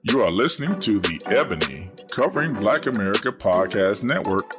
You are listening to the Ebony Covering Black America Podcast Network.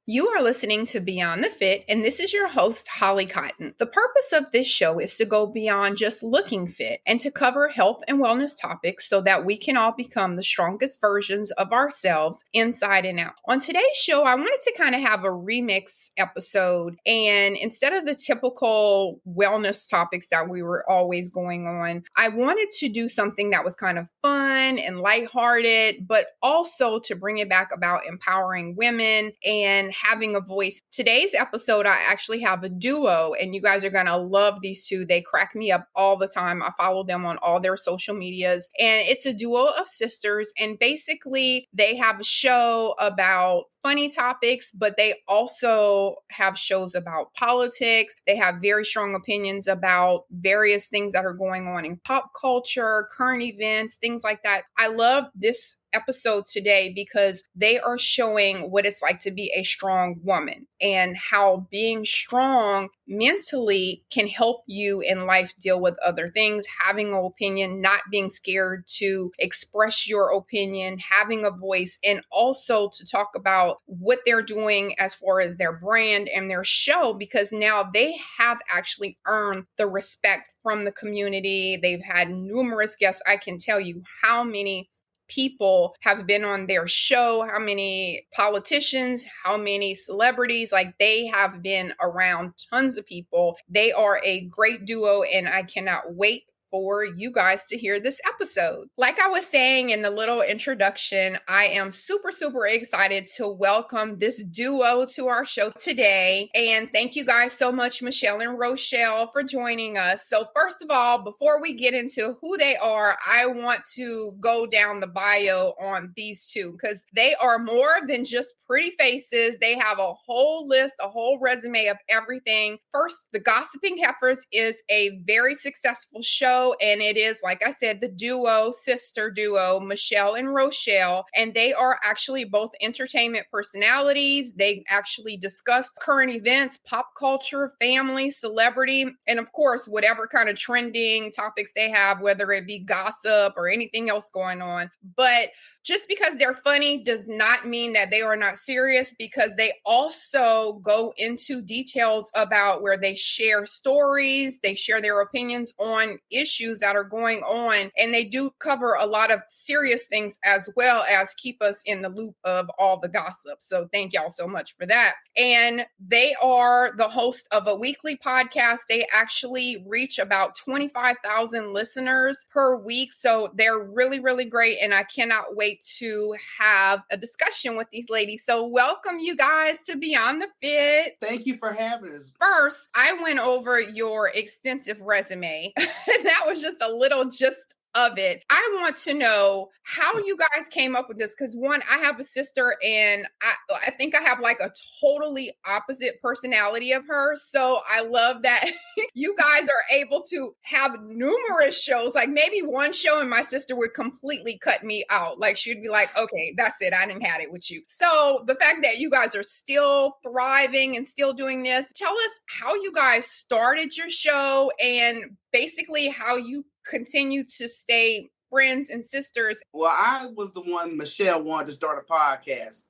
You are listening to Beyond the Fit, and this is your host, Holly Cotton. The purpose of this show is to go beyond just looking fit and to cover health and wellness topics so that we can all become the strongest versions of ourselves inside and out. On today's show, I wanted to kind of have a remix episode, and instead of the typical wellness topics that we were always going on, I wanted to do something that was kind of fun and lighthearted, but also to bring it back about empowering women and having a voice. Today's episode, I actually have a duo, and you guys are going to love these two. They crack me up all the time. I follow them on all their social medias, and it's a duo of sisters. And basically, they have a show about funny topics, but they also have shows about politics. They have very strong opinions about various things that are going on in pop culture, current events, things like that. I love this episode today because they are showing what it's like to be a strong woman and how being strong mentally can help you in life deal with other things, having an opinion, not being scared to express your opinion, having a voice, and also to talk about what they're doing as far as their brand and their show, because now they have actually earned the respect from the community. They've had numerous guests. I can tell you how many people have been on their show, how many politicians, how many celebrities, like they have been around tons of people. They are a great duo, and I cannot wait for you guys to hear this episode. Like I was saying in the little introduction, I am super excited to welcome this duo to our show today. And thank you guys so much, Michele and Rochele, for joining us. So first of all, before we get into who they are, I want to go down the bio on these two because they are more than just pretty faces. They have a whole list, a whole resume of everything. First, the Gossiping Heifers is a very successful show. And it is, like I said, the sister duo, Michele and Rochele. And they are actually both entertainment personalities. They actually discuss current events, pop culture, family, celebrity, and of course, whatever kind of trending topics they have, whether it be gossip or anything else going on. But just because they're funny does not mean that they are not serious, because they also go into details about where they share stories, they share their opinions on issues that are going on, and they do cover a lot of serious things as well as keep us in the loop of all the gossip. So thank y'all so much for that. And they are the host of a weekly podcast. They actually reach about 25,000 listeners per week. So they're really great, and I cannot wait to have a discussion with these ladies. So welcome you guys to Beyond the Fit. Thank you for having us. First, I went over your extensive resume. That was just a little gist of it. I want to know how you guys came up with this, because one, I have a sister, and I think I have like a totally opposite personality of her. So I love that you guys are able to have numerous shows. Like maybe one show and my sister would completely cut me out. Like she'd be like, okay, that's it. I didn't have it with you. So the fact that you guys are still thriving and still doing this, tell us how you guys started your show and basically how you continue to stay friends and sisters. Well, I was the one Michele wanted to start a podcast.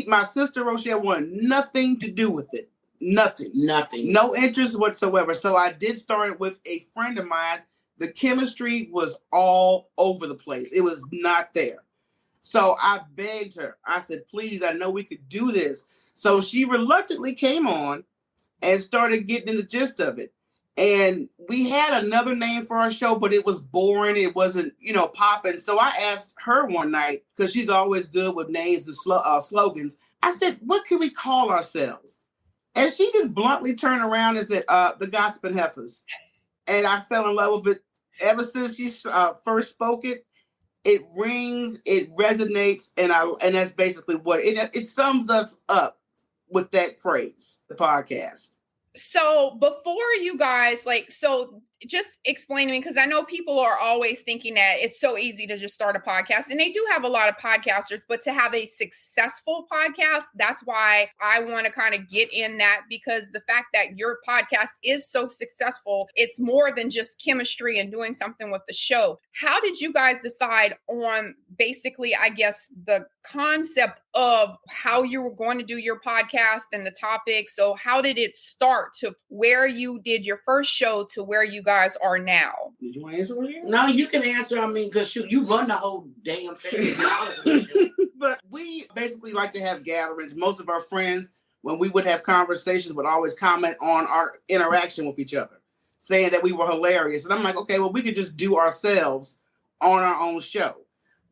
My sister Rochele wanted nothing to do with it. Nothing. No interest whatsoever. So I did start it with a friend of mine. The chemistry was all over the place. It was not there. So I begged her. I said, please, I know we could do this. So she reluctantly came on and started getting in the gist of it. And we had another name for our show, but it was boring. It wasn't, popping. So I asked her one night, because she's always good with names and slogans. I said, what can we call ourselves? And she just bluntly turned around and said, the Gossiping Heifers. And I fell in love with it. Ever since she first spoke it, it rings, it resonates, and that's basically what it sums us up with that phrase, the podcast. So before you guys, so just explain to me, because I know people are always thinking that it's so easy to just start a podcast, and they do have a lot of podcasters, but to have a successful podcast, that's why I want to kind of get in that, because the fact that your podcast is so successful, it's more than just chemistry and doing something with the show. How did you guys decide on basically, I guess, the concept of how you were going to do your podcast and the topic? So how did it start to where you did your first show to where you guys are now? Did you want to answer, Rochele? No, you can answer. I mean, because shoot, you run the whole damn thing. But we basically like to have gatherings. Most of our friends, when we would have conversations, would always comment on our interaction with each other, saying that we were hilarious. And I'm like, okay, well, we could just do ourselves on our own show.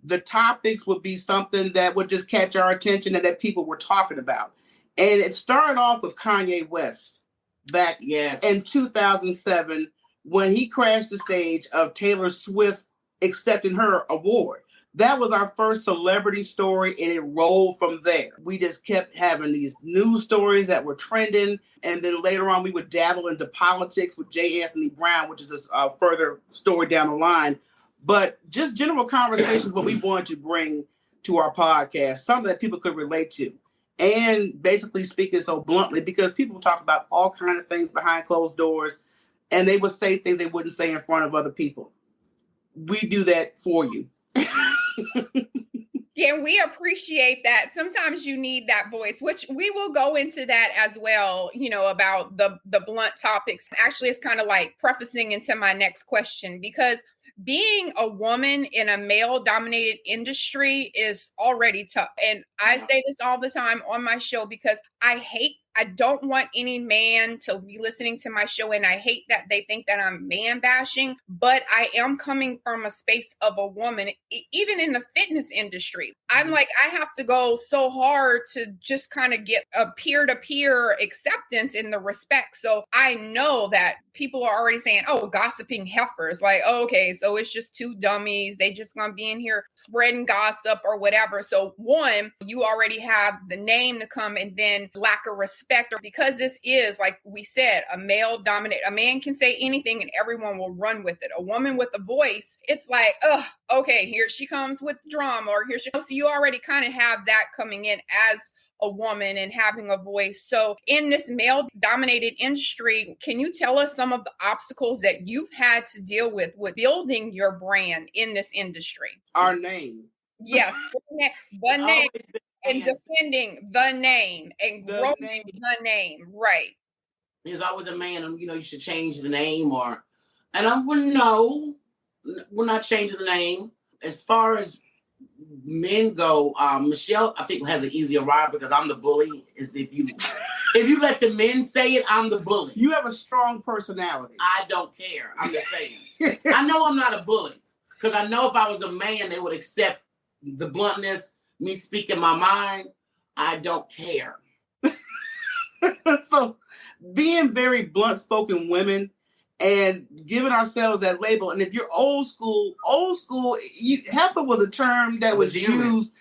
The topics would be something that would just catch our attention and that people were talking about. And it started off with Kanye West back in 2007 when he crashed the stage of Taylor Swift accepting her award. That was our first celebrity story, and it rolled from there. We just kept having these news stories that were trending, and then later on we would dabble into politics with J. Anthony Brown, which is a further story down the line. But just general conversations, what we wanted to bring to our podcast, something that people could relate to. And basically speaking so bluntly, because people talk about all kinds of things behind closed doors, and they would say things they wouldn't say in front of other people. We do that for you. Yeah, we appreciate that. Sometimes you need that voice, which we will go into that as well, you know, about the blunt topics. Actually, it's kind of like prefacing into my next question, because being a woman in a male-dominated industry is already tough. And I say this all the time on my show because I don't want any man to be listening to my show, and I hate that they think that I'm man bashing, but I am coming from a space of a woman, even in the fitness industry. I'm like, I have to go so hard to just kind of get a peer-to-peer acceptance in the respect. So I know that people are already saying, oh, gossiping heifers, like, oh, okay, so it's just two dummies. They just gonna be in here spreading gossip or whatever. So one, you already have the name to come, and then lack of respect, or because this is, like we said, a male dominant, a man can say anything and everyone will run with it. A woman with a voice, it's like, oh, okay, here she comes with drama, or here she comes. So you already kind of have that coming in as a woman and having a voice. So in this male dominated industry, can you tell us some of the obstacles that you've had to deal with building your brand in this industry? Our name. Yes, the name. And defending the name and growing the name, right? There's always a man, and you should change the name, and I wouldn't know. We're not changing the name. As far as men go, Michele, I think, has an easier ride because I'm the bully. Is if you let the men say it, I'm the bully. You have a strong personality. I don't care. I'm just saying. I know I'm not a bully because I know if I was a man, they would accept the bluntness. Me speaking my mind, I don't care. So being very blunt spoken women and giving ourselves that label. And if you're old school, heifer was a term that was used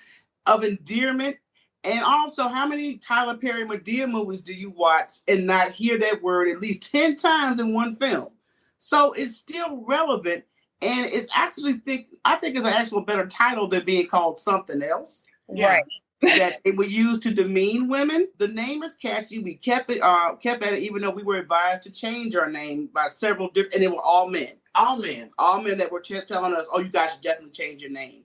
of endearment. And also, how many Tyler Perry Madea movies do you watch and not hear that word at least 10 times in one film? So it's still relevant. And it's actually, I think it's an actual better title than being called something else. Right. That it was used to demean women. The name is catchy. We kept at it, even though we were advised to change our name by several different, and they were all men. All men that were telling us, oh, you guys should definitely change your name.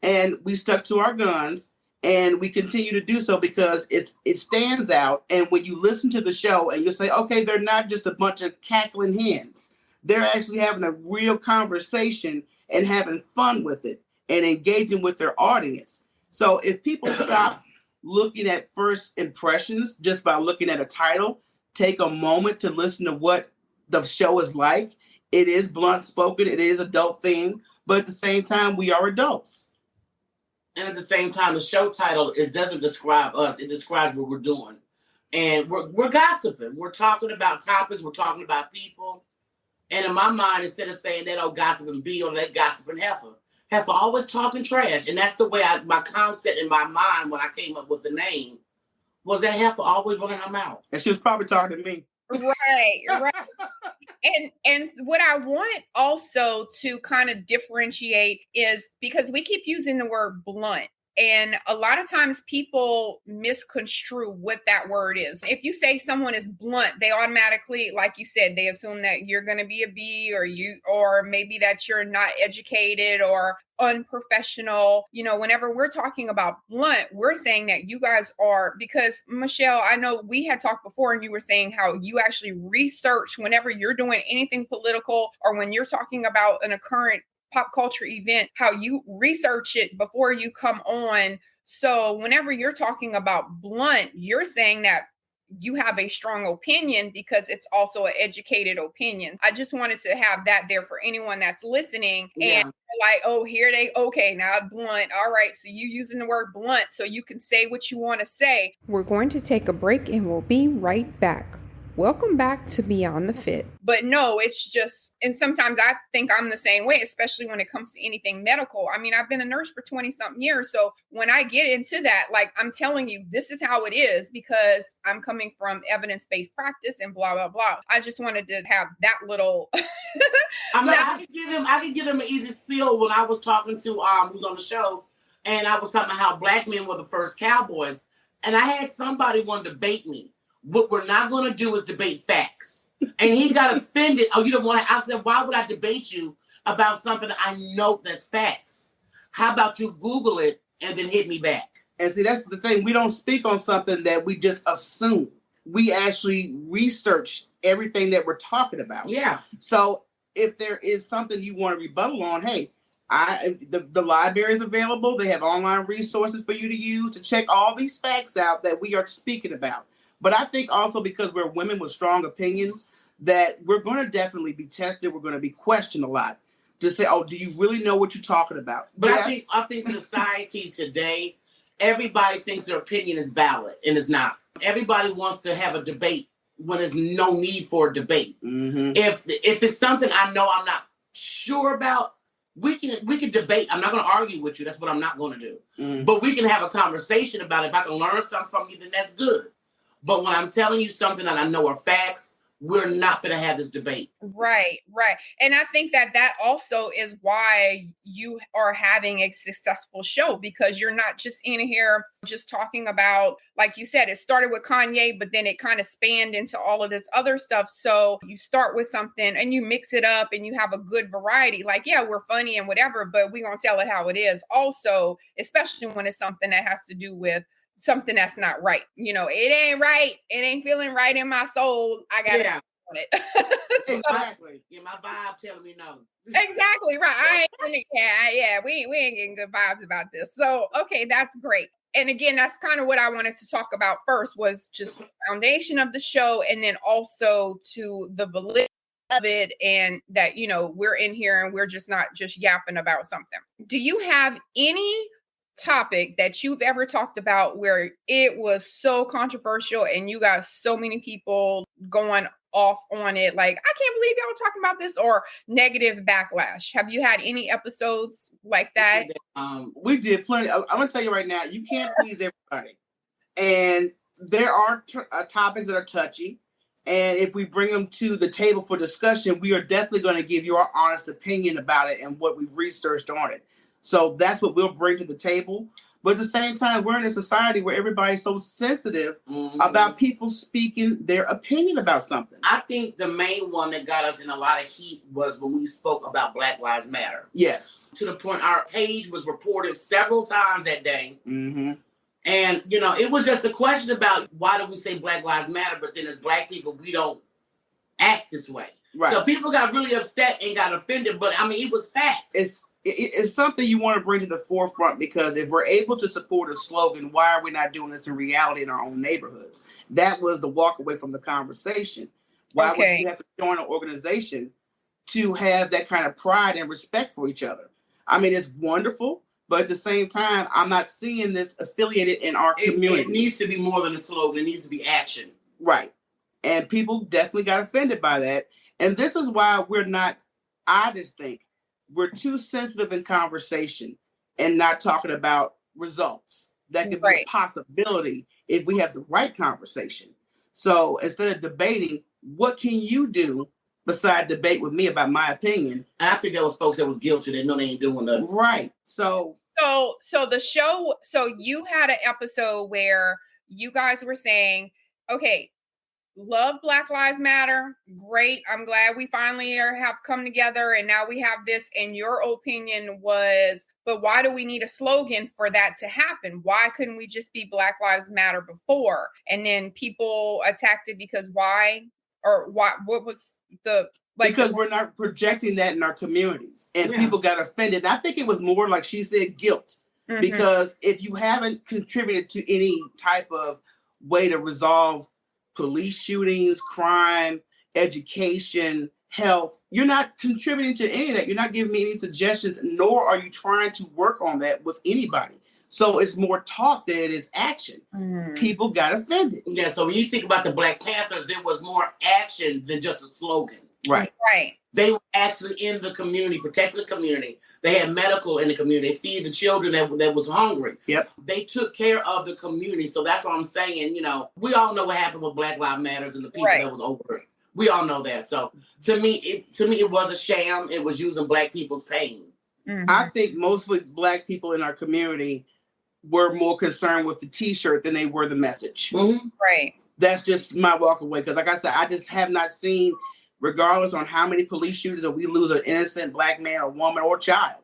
And we stuck to our guns, and we continue to do so because it stands out. And when you listen to the show and you say, okay, they're not just a bunch of cackling hens. They're actually having a real conversation and having fun with it and engaging with their audience. So if people stop looking at first impressions just by looking at a title, take a moment to listen to what the show is like. It is blunt spoken. It is adult themed, but at the same time, we are adults. And at the same time, the show title, it doesn't describe us. It describes what we're doing. And we're gossiping. We're talking about topics. We're talking about people. And in my mind, instead of saying that, oh, gossiping bee or that gossiping heifer, heifer always talking trash. And that's the way my concept in my mind when I came up with the name was that heifer always running her mouth. And she was probably talking to me. Right. And what I want also to kind of differentiate is because we keep using the word blunt. And a lot of times people misconstrue what that word is. If you say someone is blunt, they automatically, like you said, they assume that you're going to be a B or maybe that you're not educated or unprofessional. Whenever we're talking about blunt, we're saying that you guys are, because Michele, I know we had talked before and you were saying how you actually research whenever you're doing anything political or when you're talking about a current pop culture event, how you research it before you come on. So whenever you're talking about blunt, you're saying that you have a strong opinion because it's also an educated opinion. I just wanted to have that there for anyone that's listening and like, oh, okay, now blunt. All right, so you using the word blunt so you can say what you want to say. We're going to take a break and we'll be right back. Welcome back to Beyond the Fit. But no, it's just, and sometimes I think I'm the same way, especially when it comes to anything medical. I mean, I've been a nurse for 20 something years. So when I get into that, like I'm telling you, this is how it is because I'm coming from evidence-based practice and blah, blah, blah. I just wanted to have that little. I could give them an easy spiel when I was talking to who's on the show, and I was talking about how black men were the first cowboys. And I had somebody want to debate me. What we're not going to do is debate facts. And he got offended. Oh, you don't want to? I said, why would I debate you about something I know that's facts? How about you Google it and then hit me back? And see, that's the thing. We don't speak on something that we just assume. We actually research everything that we're talking about. Yeah. So if there is something you want to rebuttal on, hey, the library is available. They have online resources for you to use to check all these facts out that we are speaking about. But I think also because we're women with strong opinions, that we're going to definitely be tested. We're going to be questioned a lot to say, oh, do you really know what you're talking about? But yes. I think society today, everybody thinks their opinion is valid, and it's not. Everybody wants to have a debate when there's no need for a debate. Mm-hmm. If it's something I know I'm not sure about, we can debate. I'm not going to argue with you. That's what I'm not going to do. Mm-hmm. But we can have a conversation about it. If I can learn something from you, then that's good. But when I'm telling you something that I know are facts, we're not going to have this debate. Right. And I think that also is why you are having a successful show, because you're not just in here just talking about, like you said, it started with Kanye, but then it kind of spanned into all of this other stuff. So you start with something and you mix it up and you have a good variety. Like, yeah, we're funny and whatever, but we're going to tell it how it is. Also, especially when it's something that has to do with something that's not right. It ain't right. It ain't feeling right in my soul. I got to on it. Exactly. Yeah, my vibe telling me no. Exactly right. We ain't getting good vibes about this. So, okay, that's great. And again, that's kind of what I wanted to talk about first, was just the foundation of the show, and then also to the validity of it, and that, we're in here and we're just not just yapping about something. Do you have any topic that you've ever talked about where it was so controversial and you got so many people going off on it, like, I can't believe y'all talking about this, or negative backlash? Have you had any episodes like that? We did plenty. I'm gonna tell you right now, you can't please everybody, and there are topics that are touchy, and if we bring them to the table for discussion, we are definitely going to give you our honest opinion about it and what we've researched on it. So that's what we'll bring to the table. But at the same time, we're in a society where everybody's so sensitive about people speaking their opinion about something. I think the main one that got us in a lot of heat was when we spoke about Black Lives Matter. Yes. To the point our page was reported several times that day. Mm-hmm. And, it was just a question about why do we say Black Lives Matter, but then as Black people, we don't act this way. Right. So people got really upset and got offended, but it was facts. It's something you want to bring to the forefront, because if we're able to support a slogan, why are we not doing this in reality in our own neighborhoods? That was the walk away from the conversation. Why would you have to join an organization to have that kind of pride and respect for each other? It's wonderful, but at the same time, I'm not seeing this affiliated in our community. It needs to be more than a slogan. It needs to be action. Right. And people definitely got offended by that. And this is why I just think, we're too sensitive in conversation and not talking about results. That could be a possibility if we have the right conversation. So instead of debating, what can you do beside debate with me about my opinion. And I think that was folks that was guilty. They know they ain't doing nothing. Right. So the show, so you had an episode where you guys were saying, okay, love Black Lives Matter. Great. I'm glad we finally have come together and now we have this. And your opinion was, but why do we need a slogan for that to happen? Why couldn't we just be Black Lives Matter before? And then people attacked it because why? Or why? What was the... because we're not projecting that in our communities, and people got offended. And I think it was more like she said, guilt. Mm-hmm. Because if you haven't contributed to any type of way to resolve police shootings, crime, education, health, you're not contributing to any of that. You're not giving me any suggestions, nor are you trying to work on that with anybody. So it's more talk than it is action. Mm. People got offended. Yeah, so when you think about the Black Panthers, there was more action than just a slogan. Right. Right. They were actually in the community, protecting the community. They had medical in the community. They feed the children that was hungry. Yep. They took care of the community. So that's what I'm saying. You know, we all know what happened with Black Lives Matters and the people that was over it. We all know that. So to me, it was a sham. It was using Black people's pain. Mm-hmm. I think mostly Black people in our community were more concerned with the T-shirt than they were the message. Mm-hmm. Right. That's just my walk away. Because like I said, I just have not seen, regardless on how many police shootings or we lose an innocent Black man or woman or child,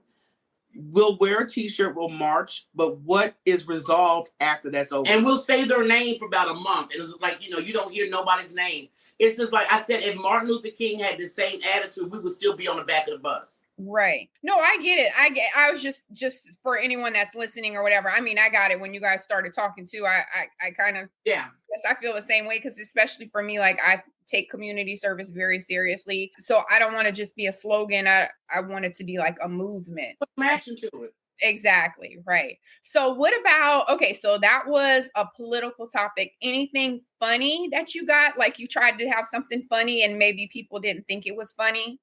we'll wear a T-shirt, we'll march, but what is resolved after that's over? And we'll say their name for about a month. And it's like, you know, you don't hear nobody's name. It's just like I said, if Martin Luther King had the same attitude, we would still be on the back of the bus. Right. No, I get it. I was just for anyone that's listening or whatever. I mean, I got it when you guys started talking too. I kind of, yes, I feel the same way. Cause especially for me, like I take community service very seriously. So I don't want to just be a slogan. I want it to be like a movement. Put some action to it. Exactly. Right. So what about, okay, so that was a political topic. Anything funny that you got? Like you tried to have something funny and maybe people didn't think it was funny?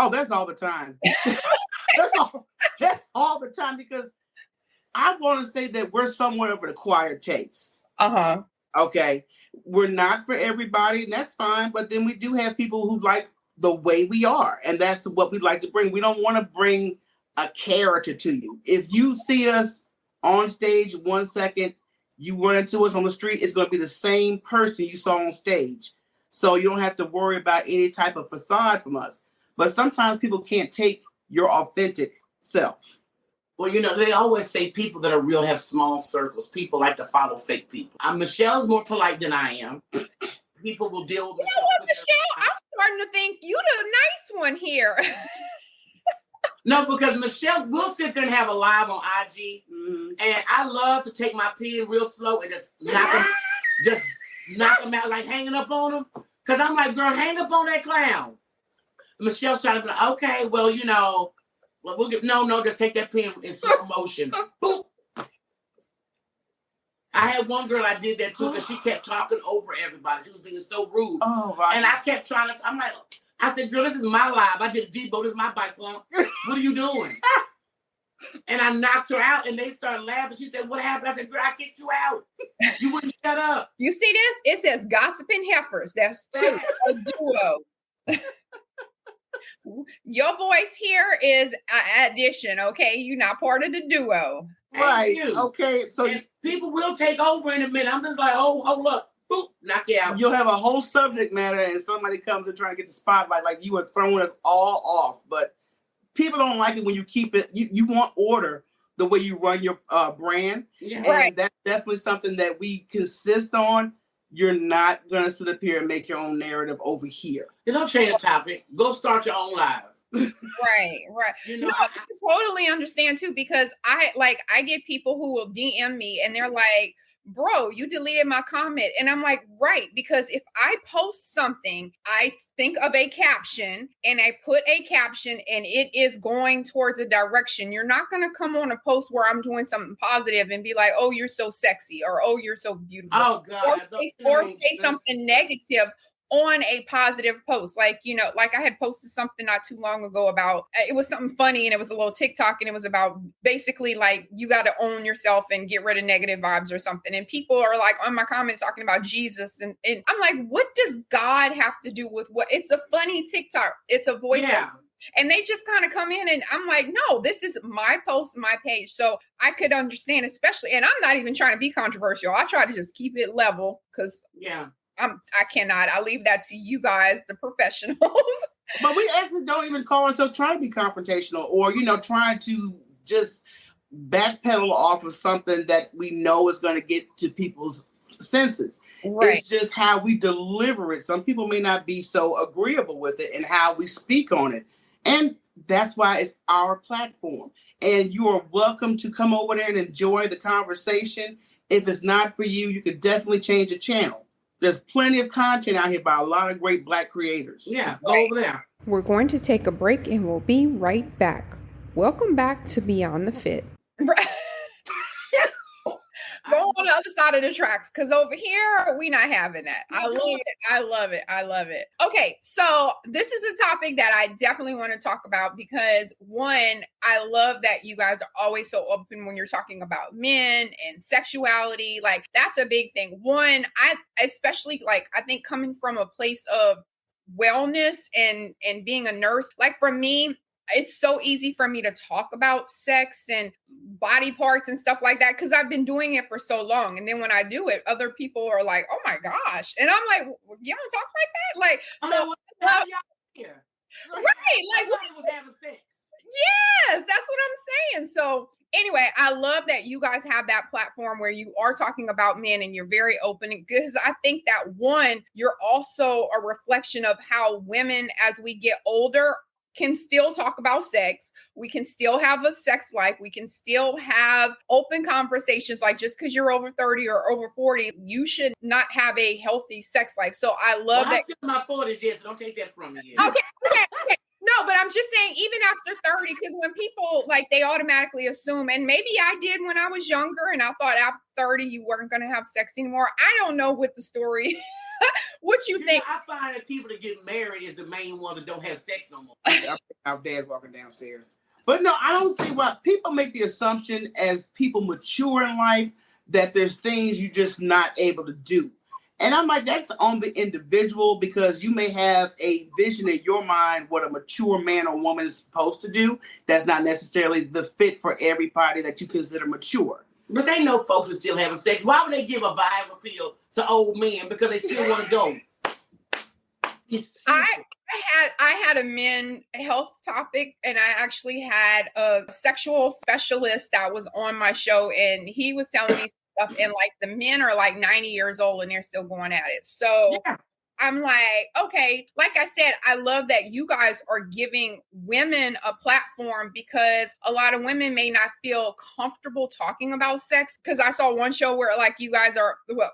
Oh, that's all the time. That's all the time, because I want to say that we're somewhat of an acquired taste. Uh-huh. Okay. We're not for everybody, and that's fine. But then we do have people who like the way we are, and that's what we like to bring. We don't want to bring a character to you. If you see us on stage 1 second, you run into us on the street, it's going to be the same person you saw on stage. So you don't have to worry about any type of facade from us. But sometimes people can't take your authentic self. Well, you know, they always say people that are real have small circles. People like to follow fake people. Michelle's more polite than I am. People will deal with Michelle. You know what, Michelle? I'm starting to think you're the nice one here. No, because Michelle, we'll sit there and have a live on IG. Mm-hmm. And I love to take my pen real slow and just knock them out, like hanging up on them. Because I'm like, girl, hang up on that clown. Michelle's trying to be like, okay, well, you know, we'll get, no, just take that pen in slow motion. Boop. I had one girl I did that too, because she kept talking over everybody. She was being so rude. Oh, right. And I kept trying to, I'm like, I said, girl, this is my live. I did Debo, this is my bike pump. What are you doing? And I knocked her out and they started laughing. She said, what happened? I said, girl, I kicked you out. You wouldn't shut up. You see this? It says Gossiping Heifers. That's two, a duo. Your voice here is an addition, okay? You're not part of the duo. Right. Okay. So people will take over in a minute. I'm just like, oh, hold up. Boop, knock you out. You'll have a whole subject matter and somebody comes and trying to get the spotlight, like you are throwing us all off. But people don't like it when you keep it. You want order the way you run your brand. Yeah. And that's definitely something that we consist on. You're not going to sit up here and make your own narrative over here. You don't change the topic. Go start your own live. Right. You know, I totally understand too, because I get people who will DM me and they're like, bro, you deleted my comment. And I'm like, right, because if I post something, I think of a caption and I put a caption and it is going towards a direction. You're not going to come on a post where I'm doing something positive and be like, oh, you're so sexy, or oh, you're so beautiful. Oh, God. Or say something negative on a positive post. Like, you know, like I had posted something not too long ago about, it was something funny and it was a little TikTok and it was about basically like, you got to own yourself and get rid of negative vibes or something. And people are like on my comments talking about Jesus. And I'm like, what does God have to do with what? It's a funny TikTok. It's a voice. Yeah. And they just kind of come in and I'm like, no, this is my post, my page. So I could understand, especially, and I'm not even trying to be controversial. I try to just keep it level because I cannot. I leave that to you guys, the professionals. But we actually don't even call ourselves trying to be confrontational or, you know, trying to just backpedal off of something that we know is going to get to people's senses. Right. It's just how we deliver it. Some people may not be so agreeable with it and how we speak on it. And that's why it's our platform. And you are welcome to come over there and enjoy the conversation. If it's not for you, you could definitely change the channel. There's plenty of content out here by a lot of great Black creators. Yeah, go over there. We're going to take a break and we'll be right back. Welcome back to Beyond the Fit. Go on the other side of the tracks because over here, we not having that. I love it. I love it. I love it. Okay, so this is a topic that I definitely want to talk about because one, I love that you guys are always so open when you're talking about men and sexuality. Like that's a big thing. One, I especially like, I think coming from a place of wellness and being a nurse, like for me, it's so easy for me to talk about sex and body parts and stuff like that because I've been doing it for so long. And then when I do it, other people are like, "Oh my gosh!" And I'm like, "You don't talk like that?" Like, so here, right? Like, everybody was having sex. Yes, that's what I'm saying. So anyway, I love that you guys have that platform where you are talking about men and you're very open because I think that one, you're also a reflection of how women, as we get older, can still talk about sex. We can still have a sex life. We can still have open conversations. Like just because you're over 30 or over 40, you should not have a healthy sex life. So I love that. I'm still in my 40s, yes, so don't take that from me. Okay. No, but I'm just saying, even after 30, because when people like they automatically assume, and maybe I did when I was younger, and I thought after 30 you weren't going to have sex anymore. I don't know what the story. What you think? I find that people that get married is the main ones that don't have sex no more. Our dad's walking downstairs. But no, I don't see why people make the assumption as people mature in life that there's things you're just not able to do. And I'm like, that's on the individual because you may have a vision in your mind what a mature man or woman is supposed to do. That's not necessarily the fit for everybody that you consider mature. But they know folks are still having sex. Why would they give a Viagra pill to old men? Because they still want to go. I had a men health topic, and I actually had a sexual specialist that was on my show, and he was telling me stuff, and like the men are like 90 years old and they're still going at it. So yeah. I'm like, okay, like I said, I love that you guys are giving women a platform because a lot of women may not feel comfortable talking about sex. Because I saw one show where like you guys are, well,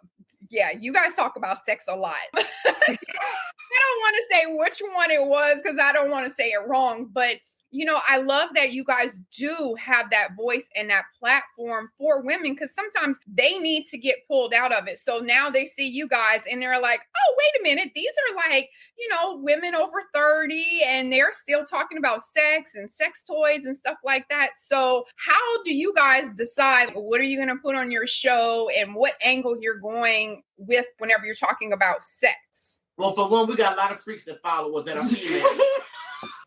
yeah, you guys talk about sex a lot. So, I don't want to say which one it was because I don't want to say it wrong, but you know, I love that you guys do have that voice and that platform for women because sometimes they need to get pulled out of it. So now they see you guys and they're like, oh, wait a minute. These are like, you know, women over 30 and they're still talking about sex and sex toys and stuff like that. So how do you guys decide what are you going to put on your show and what angle you're going with whenever you're talking about sex? Well, for one, we got a lot of freaks that follow us that are female.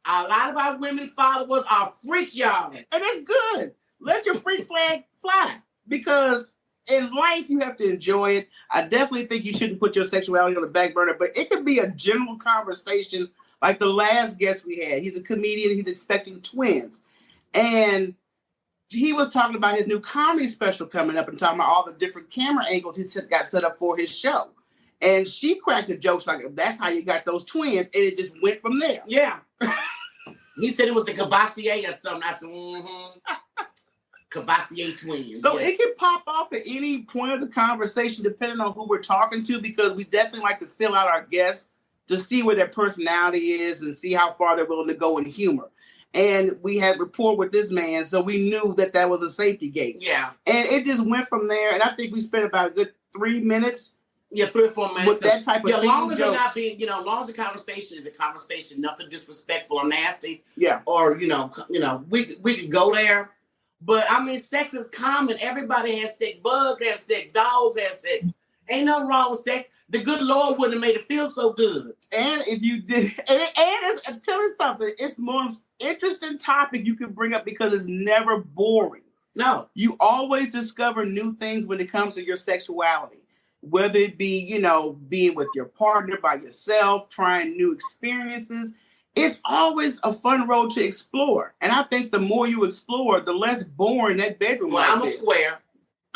A lot of our women followers are freaks, y'all. And it's good. Let your freak flag fly. Because in life, you have to enjoy it. I definitely think you shouldn't put your sexuality on the back burner. But it could be a general conversation like the last guest we had. He's a comedian. He's expecting twins. And he was talking about his new comedy special coming up and talking about all the different camera angles he got set up for his show. And she cracked a joke like, that's how you got those twins. And it just went from there. Yeah. He said it was the Cavassier or something. I said, Cavassier twins. So yes. It can pop off at any point of the conversation, depending on who we're talking to, because we definitely like to fill out our guests to see where their personality is and see how far they're willing to go in humor. And we had rapport with this man, so we knew that was a safety gate. Yeah. And it just went from there. And I think we spent about a good 3 minutes Yeah, 3 or 4 minutes. With that type of thing. Long as jokes. they're not being, as long as the conversation is a conversation, nothing disrespectful or nasty. Yeah. Or, we could go there. But I mean, sex is common. Everybody has sex. Bugs have sex. Dogs have sex. Ain't nothing wrong with sex. The good Lord wouldn't have made it feel so good. And if you did, and tell me something, it's the most interesting topic you can bring up because it's never boring. No. You always discover new things when it comes to your sexuality. Whether it be, being with your partner, by yourself, trying new experiences. It's always a fun road to explore. And I think the more you explore, the less boring that bedroom life is. I'm a square.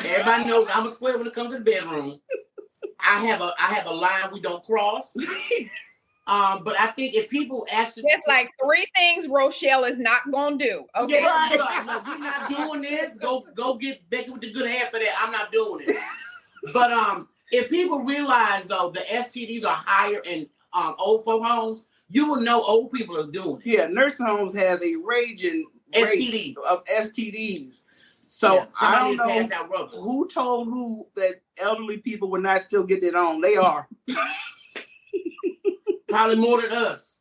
Everybody knows I'm a square when it comes to the bedroom. I have a line we don't cross. But I think if people actually... It's like 3 things Rochele is not going to do. Okay. Yeah, right. No, we're not doing this. Go get Becky with the good half of that. I'm not doing it. But if people realize, though, the STDs are higher in old folk homes, you will know old people are doing it. Yeah, nursing homes has a raging rate of STDs. So I don't know who told who that elderly people were not still getting it on. They are. Probably more than us.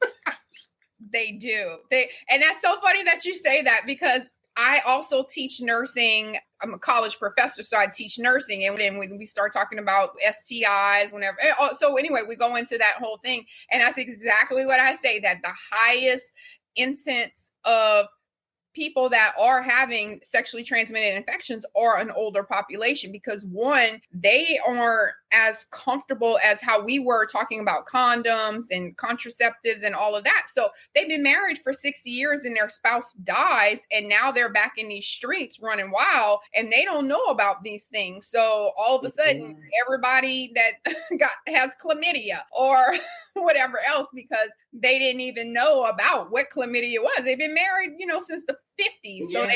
They do. And that's so funny that you say that because I also teach nursing. I'm a college professor, so I teach nursing. And then when we start talking about STIs, whenever. So anyway, we go into that whole thing. And that's exactly what I say, that the highest incidence of people that are having sexually transmitted infections are an older population because one, they aren't as comfortable as how we were talking about condoms and contraceptives and all of that. So they've been married for 60 years and their spouse dies and now they're back in these streets running wild and they don't know about these things. So all of a sudden everybody that has chlamydia or whatever else because they didn't even know about what chlamydia was. They've been married, since the 50s. So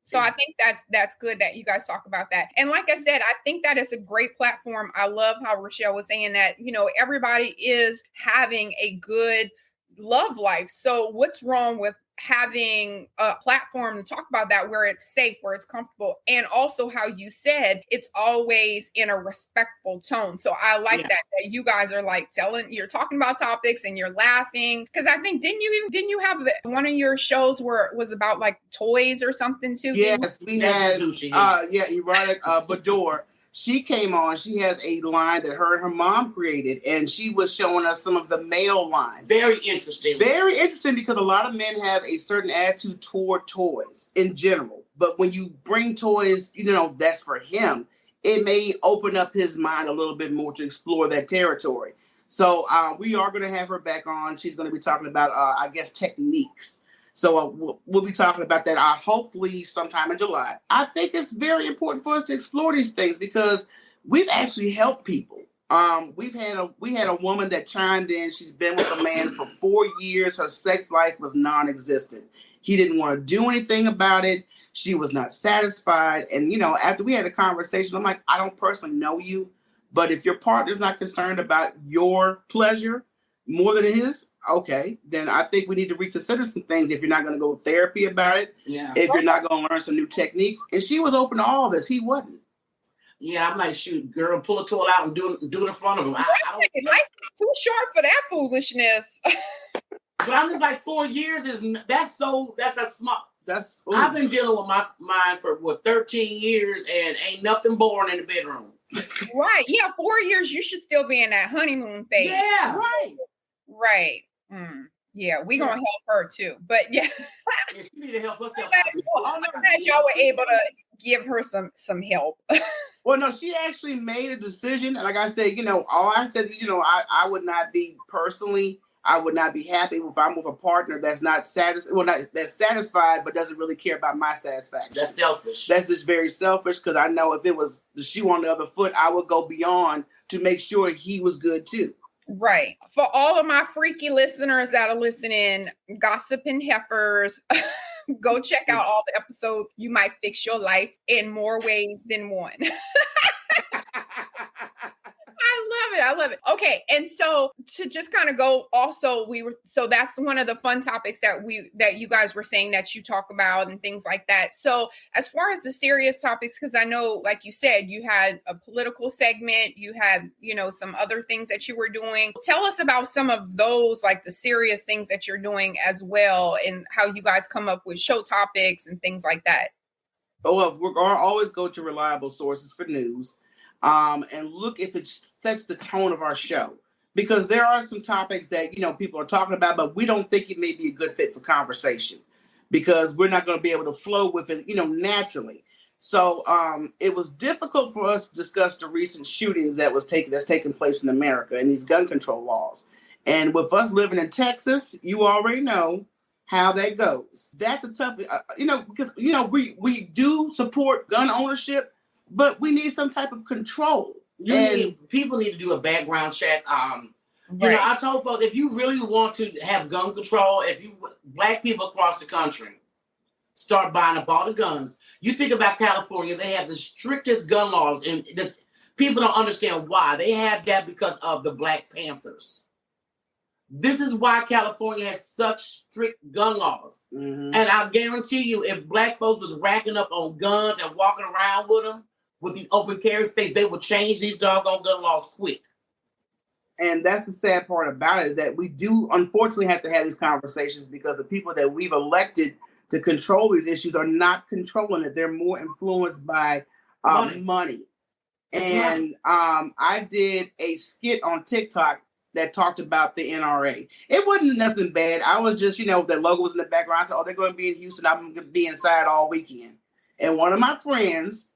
So I think that's good that you guys talk about that. And like I said, I think that is a great platform. I love how Rochele was saying that, everybody is having a good love life. So what's wrong with having a platform to talk about that where it's safe, where it's comfortable, and also how you said it's always in a respectful tone. So I like that you guys are like you're talking about topics and you're laughing because I think didn't you have one of your shows where it was about like toys or something too? Yes, we had erotic Bador. She came on. She has a line that her and her mom created, and she was showing us some of the male lines. Very interesting. Very interesting because a lot of men have a certain attitude toward toys in general. But when you bring toys, that's for him, it may open up his mind a little bit more to explore that territory. So we are going to have her back on. She's going to be talking about, techniques. So we'll be talking about that hopefully sometime in July. I think it's very important for us to explore these things because we've actually helped people. We had a woman that chimed in. She's been with a man for 4 years. Her sex life was non-existent. He didn't want to do anything about it. She was not satisfied. And, after we had a conversation, I'm like, I don't personally know you, but if your partner's not concerned about your pleasure more than his, okay, then I think we need to reconsider some things if you're not going to go therapy about it. Yeah. If you're not going to learn some new techniques. And she was open to all this. He wasn't. Yeah, I'm like, shoot, girl, pull a tool out and do it in front of him. Life is too short for that foolishness. But I'm just like 4 years that's a small. I've been dealing with mine for 13 years and ain't nothing boring in the bedroom. Right. Yeah, 4 years, you should still be in that honeymoon phase. Yeah. Right. Right. Yeah, we gonna help her too. But yeah. She need to help herself. I'm glad y'all were able to give her some help. Well, no, she actually made a decision. And like I said, all I said is, I would not be personally, I would not be happy if I'm with a partner that's not satisfied. Well, that's satisfied, but doesn't really care about my satisfaction. That's selfish. That's just very selfish because I know if it was the shoe on the other foot, I would go beyond to make sure he was good too. Right. For all of my freaky listeners that are listening, Gossiping Heifers, go check out all the episodes. You might fix your life in more ways than one. I it. I love it. Okay. And so to just kind of go also, so that's one of the fun topics that you guys were saying that you talk about and things like that. So as far as the serious topics, because I know, like you said, you had a political segment, you had, some other things that you were doing. Tell us about some of those, like the serious things that you're doing as well, and how you guys come up with show topics and things like that. Oh, well, we're going to always go to reliable sources for news, and look if it sets the tone of our show. Because there are some topics that, people are talking about, but we don't think it may be a good fit for conversation because we're not going to be able to flow with it, naturally. So it was difficult for us to discuss the recent shootings that's taken place in America and these gun control laws. And with us living in Texas, you already know how that goes. That's a tough, because, we do support gun ownership, but we need some type of control. People need to do a background check. I told folks, if you really want to have gun control, black people across the country start buying up all the guns. You think about California, they have the strictest gun laws, and people don't understand why. They have that because of the Black Panthers. This is why California has such strict gun laws. Mm-hmm. And I guarantee you, if black folks was racking up on guns and walking around with them, with the open carry states, they would change these doggone gun laws quick. And that's the sad part about it, that we do unfortunately have to have these conversations because the people that we've elected to control these issues are not controlling it. They're more influenced by money. And I did a skit on TikTok that talked about the NRA. It wasn't nothing bad. I was just, the logo was in the background. I said, they're going to be in Houston. I'm going to be inside all weekend. And one of my friends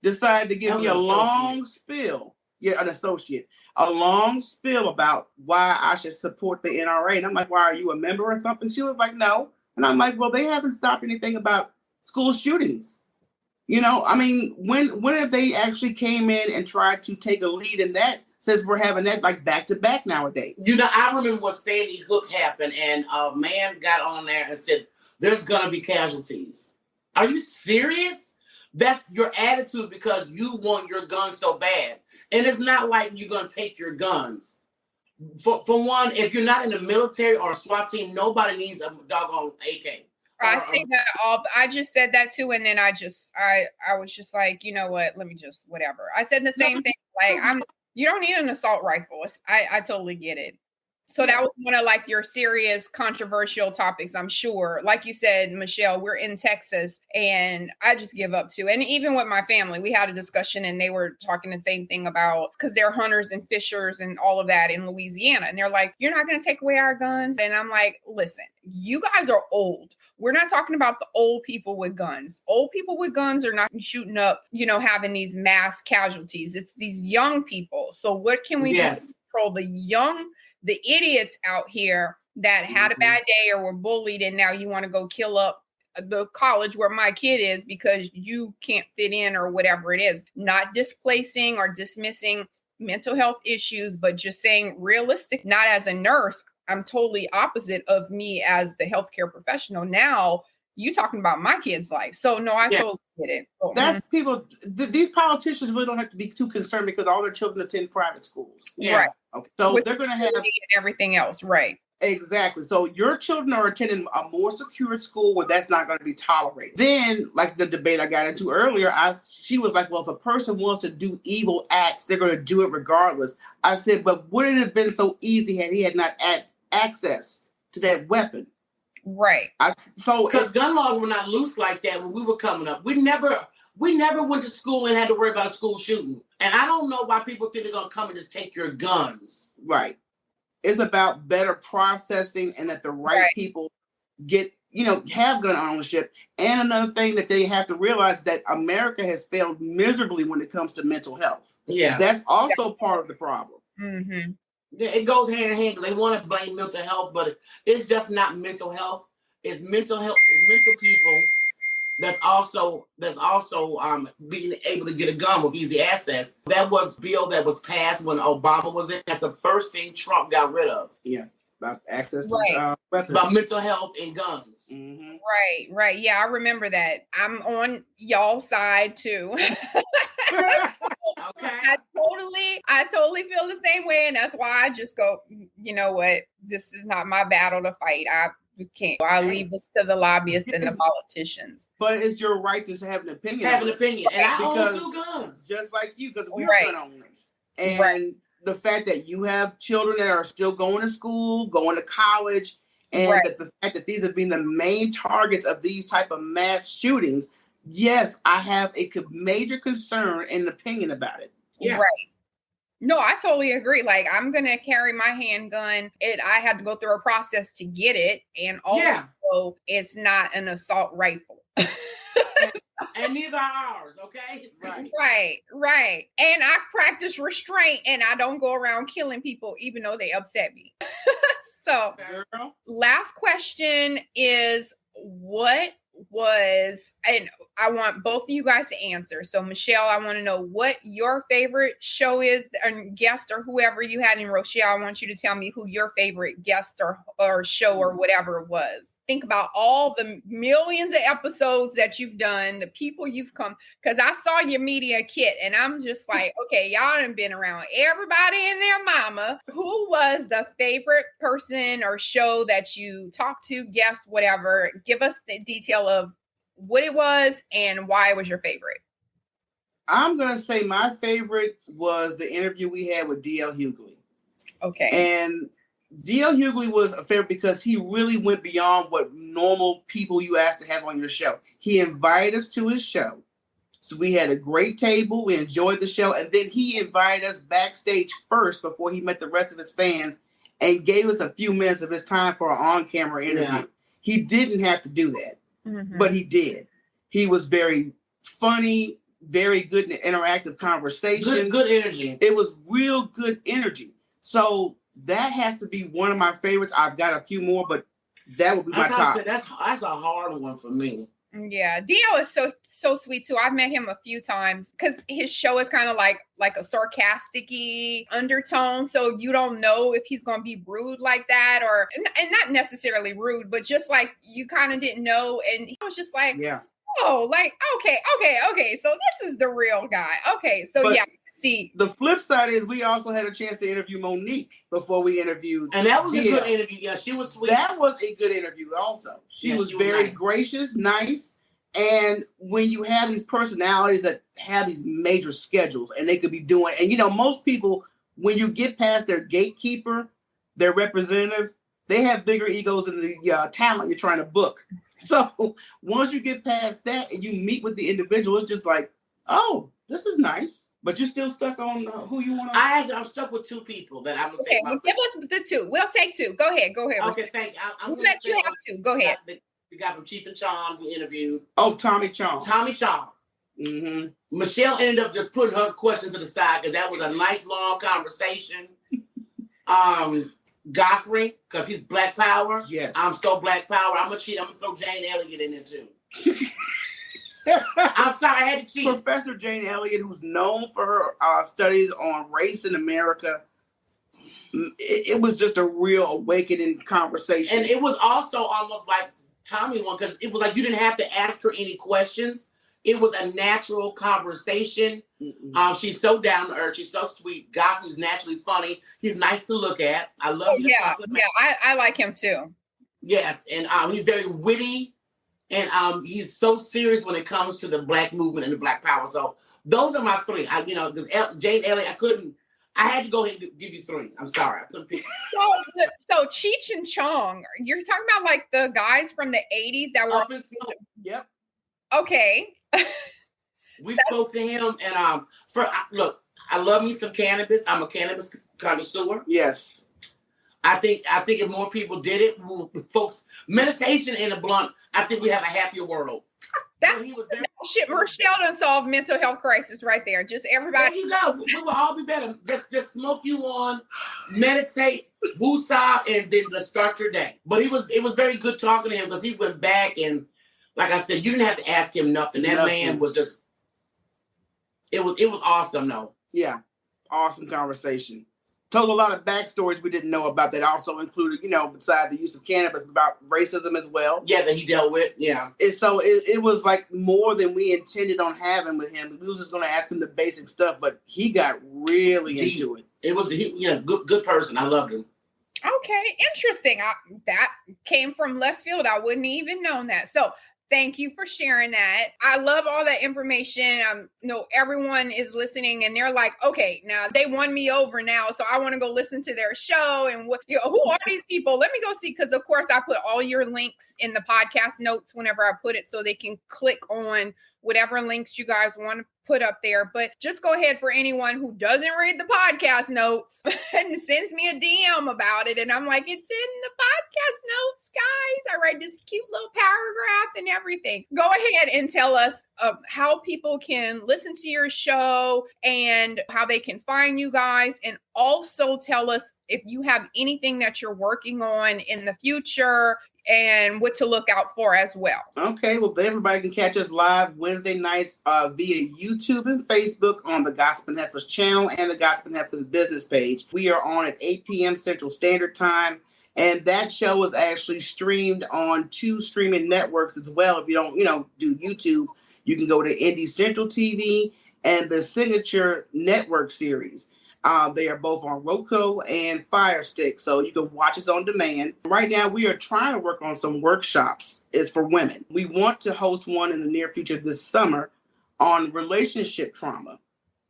decided to give me a long spiel. Yeah, an associate. A long spiel about why I should support the NRA. And I'm like, why, are you a member or something? She was like, no. And I'm like, well, they haven't stopped anything about school shootings. When have they actually came in and tried to take a lead in that? Since we're having that like back to back nowadays. I remember when Sandy Hook happened and a man got on there and said, there's going to be casualties. Are you serious? That's your attitude because you want your gun so bad. And it's not like you're going to take your guns. For one, if you're not in the military or a SWAT team, nobody needs a doggone AK. I say that I just said that too, and then I was just like, you know what? Let me just whatever. I said the same thing. Like you don't need an assault rifle. I totally get it. So that was one of like your serious controversial topics, I'm sure. Like you said, Michele, we're in Texas and I just give up too. And even with my family, we had a discussion and they were talking the same thing about, because they're hunters and fishers and all of that in Louisiana. And they're like, you're not going to take away our guns. And I'm like, listen, you guys are old. We're not talking about the old people with guns. Old people with guns are not shooting up, having these mass casualties. It's these young people. So what can we do to control the idiots out here that had a bad day or were bullied and now you want to go kill up the college where my kid is because you can't fit in or whatever it is? Not displacing or dismissing mental health issues, but just saying realistic, not as a nurse. I'm totally opposite of me as the healthcare professional. Now you talking about my kid's life. So no, I totally get it. So, that's people. These politicians really don't have to be too concerned because all their children attend private schools. Yeah. Right. Okay. So they're going to have everything else. Right. Exactly. So your children are attending a more secure school where that's not going to be tolerated. Then, like the debate I got into earlier, she was like, well, if a person wants to do evil acts, they're going to do it regardless. I said, but would it have been so easy had he had not had access to that weapon? Right. Because gun laws were not loose like that when we were coming up. We never went to school and had to worry about a school shooting. And I don't know why people think they're going to come and just take your guns. Right. It's about better processing and that the right people get, have gun ownership. And another thing that they have to realize that America has failed miserably when it comes to mental health. Yeah. That's also part of the problem. Mm-hmm. It goes hand in hand because they want to blame mental health, but it's just not mental health. It's mental health. It's mental people that's also being able to get a gun with easy access. That was a bill that was passed when Obama was in. That's the first thing Trump got rid of. Yeah, about access to weapons. About mental health and guns. Mm-hmm. Right. Yeah, I remember that. I'm on y'all's side too. Okay. I totally feel the same way. And that's why I just go, you know what? This is not my battle to fight. I can't. I leave this to the lobbyists and the politicians. But it's your right to have an opinion. And I own 2 guns. Just like you, because we're gun owners. And the fact that you have children that are still going to school, going to college, and that the fact that these have been the main targets of these type of mass shootings, yes, I have a major concern and opinion about it. Yeah. Right. No, I totally agree. Like, I'm going to carry my handgun. I had to go through a process to get it. And also, it's not an assault rifle. And neither are ours, okay? Right. And I practice restraint, and I don't go around killing people, even though they upset me. So, last question is, what was, and I want both of you guys to answer. So Michele, I want to know what your favorite show is, or guest, or whoever you had in Rochele. I want you to tell me who your favorite guest or show or whatever it was. Think about all the millions of episodes that you've done, the people you've come, because I saw your media kit and I'm just like, okay, y'all done been around everybody and their mama. Who was the favorite person or show that you talked to, guest, whatever? Give us the detail of what it was and why it was your favorite. I'm going to say my favorite was the interview we had with D.L. Hughley. Okay. And D.L. Hughley was a favorite because he really went beyond what normal people you ask to have on your show. He invited us to his show. So we had a great table. We enjoyed the show. And then he invited us backstage first before he met the rest of his fans and gave us a few minutes of his time for an on-camera interview. Yeah. He didn't have to do that, but he did. He was very funny, very good and interactive conversation. Good energy. It was real good energy. So that has to be one of my favorites. I've got a few more, but that would be my top. That's a hard one for me. Yeah, DL is so sweet too. I've met him a few times because his show is kind of like a sarcastic-y undertone. So you don't know if he's going to be rude like that, or and not necessarily rude, but just like you kind of didn't know. And he was just like, oh, like, okay. So this is the real guy. Okay, so but see, the flip side is we also had a chance to interview Monique before we interviewed, and that was a good interview. Yeah, she was sweet. That was a good interview. Also, she was very gracious, nice. And when you have these personalities that have these major schedules, and they could be doing, and most people, when you get past their gatekeeper, their representative, they have bigger egos than the talent you're trying to book. So once you get past that and you meet with the individual, it's just like, oh, this is nice. But you're still stuck on who you want to. I'm stuck with 2 people that I'm going to say. Okay, well, give us the 2. We'll take 2. Go ahead. Okay, thank you. We'll let you have 2. Go ahead. The guy from Cheech and Chong we interviewed. Oh, Tommy Chong. Mm-hmm. Michele ended up just putting her question to the side because that was a nice long conversation. Godfrey, because he's Black Power. Yes. I'm so Black Power. I'm going to cheat. I'm going to throw Jane Elliott in there too. I'm sorry, I had to cheat. Professor Jane Elliott, who's known for her studies on race in America, it was just a real awakening conversation. And it was also almost like Tommy one, because it was like you didn't have to ask her any questions. It was a natural conversation. She's so down to earth. She's so sweet. Godfrey's naturally funny. He's nice to look at. I love him. Yeah, I like him too. Yes, and he's very witty. And he's so serious when it comes to the Black movement and the Black Power. So those are my 3. Because Jane Elliott, I had to go ahead and give you 3. I'm sorry, I couldn't pick. So Cheech and Chong, you're talking about like the guys from the 80s that were. Yep. Okay. We spoke to him, and look, I love me some cannabis. I'm a cannabis connoisseur. Yes. I think if more people did it, folks, meditation in a blunt, I think we have a happier world. That's shit. Michele done solved mental health crisis right there. Just everybody. There you go. We will all be better. Just smoke you on, meditate, woosah, and then let's start your day. But it was very good talking to him because he went back and, like I said, you didn't have to ask him nothing. That man was just. It was awesome though. Yeah, awesome conversation. told a lot of backstories we didn't know about that also included, besides the use of cannabis, about racism as well. Yeah, that he dealt with. Yeah. And so it was like more than we intended on having with him. We was just going to ask him the basic stuff, but he got really Deep. into it. It was, good person. I loved him. Okay, interesting. That came from left field. I wouldn't even known that. So thank you for sharing that. I love all that information. Everyone is listening and they're like, okay, now they won me over now. So I want to go listen to their show. And who are these people? Let me go see. Because of course I put all your links in the podcast notes whenever I put it so they can click on whatever links you guys want to put up there. But just go ahead for anyone who doesn't read the podcast notes and sends me a DM about it. And I'm like, it's in the podcast notes, guys. I write this cute little paragraph and everything. Go ahead and tell us how people can listen to your show and how they can find you guys. And also tell us if you have anything that you're working on in the future and what to look out for as well. Okay, well, everybody can catch us live Wednesday nights via YouTube and Facebook on the Gossiping Heifers channel and the Gossiping Heifers business page. We are on at 8 p.m. Central Standard Time, and that show is actually streamed on 2 streaming networks as well. If you don't, do YouTube, you can go to Indie Central TV and the Signature Network series. They are both on Roku and Fire Stick, so you can watch us on demand. Right now, we are trying to work on some workshops. It's for women. We want to host one in the near future this summer on relationship trauma,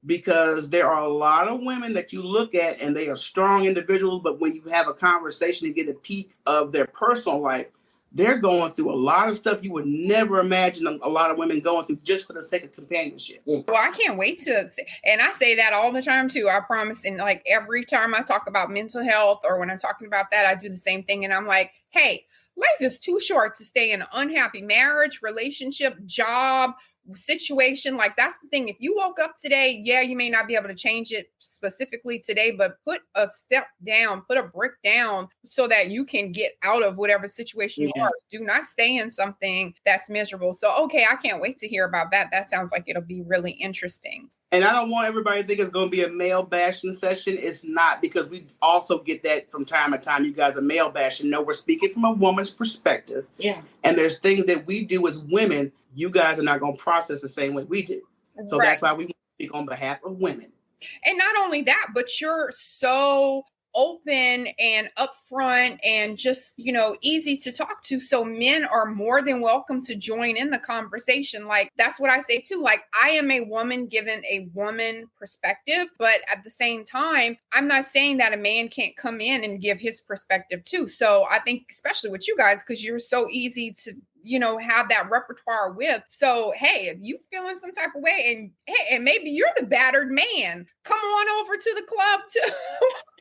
because there are a lot of women that you look at and they are strong individuals, but when you have a conversation and get a peek of their personal life, they're going through a lot of stuff you would never imagine a lot of women going through just for the sake of companionship. Well, I can't wait to, and I say that all the time too, I promise. And like every time I talk about mental health or when I'm talking about that, I do the same thing. And I'm like, hey, life is too short to stay in an unhappy marriage, relationship, job, situation. Like that's the thing. If you woke up today, you may not be able to change it specifically today, but put a step down, put a brick down so that you can get out of whatever situation you are. Do not stay in something that's miserable. So, okay, I can't wait to hear about that. That sounds like it'll be really interesting. And I don't want everybody to think it's going to be a male bashing session. It's not, because we also get that from time to time. You guys are male bashing. No, we're speaking from a woman's perspective. Yeah. And there's things that we do as women you guys are not going to process the same way we do. So That's why we want to speak on behalf of women. And not only that, but you're so open and upfront and just, easy to talk to. So men are more than welcome to join in the conversation. Like, that's what I say too. Like, I am a woman given a woman perspective, but at the same time, I'm not saying that a man can't come in and give his perspective too. So I think especially with you guys, because you're so easy to have that repertoire with. So, hey, if you feeling some type of way and maybe you're the battered man, come on over to the club too.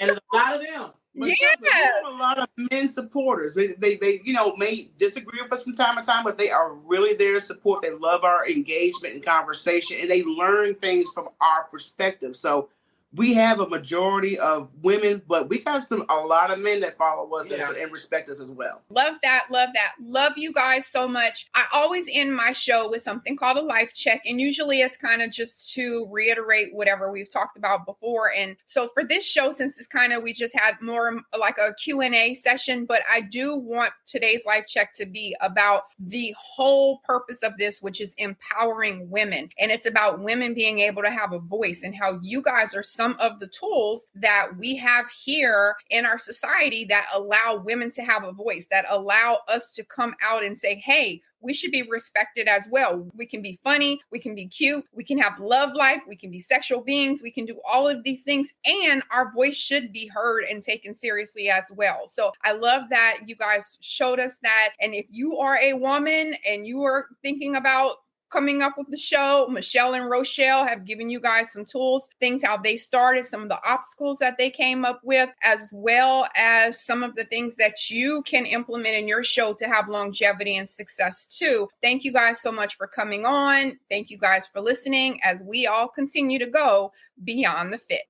And there's a lot of them. But we have a lot of men supporters. They may disagree with us from time to time, but they are really there to support. They love our engagement and conversation, and they learn things from our perspective. So we have a majority of women, but we got a lot of men that follow us and respect us as well. Love that. Love that. Love you guys so much. I always end my show with something called a life check. And usually it's kind of just to reiterate whatever we've talked about before. And so for this show, since it's we just had more like a Q&A session, but I do want today's life check to be about the whole purpose of this, which is empowering women. And it's about women being able to have a voice, and how you guys are some of the tools that we have here in our society that allow women to have a voice, that allow us to come out and say, hey, we should be respected as well. We can be funny, we can be cute, we can have love life, we can be sexual beings, we can do all of these things, and our voice should be heard and taken seriously as well. So I love that you guys showed us that. And if you are a woman and you are thinking about coming up with the show, Michele and Rochele have given you guys some tools, things how they started, some of the obstacles that they came up with, as well as some of the things that you can implement in your show to have longevity and success too. Thank you guys so much for coming on. Thank you guys for listening as we all continue to go beyond the fit.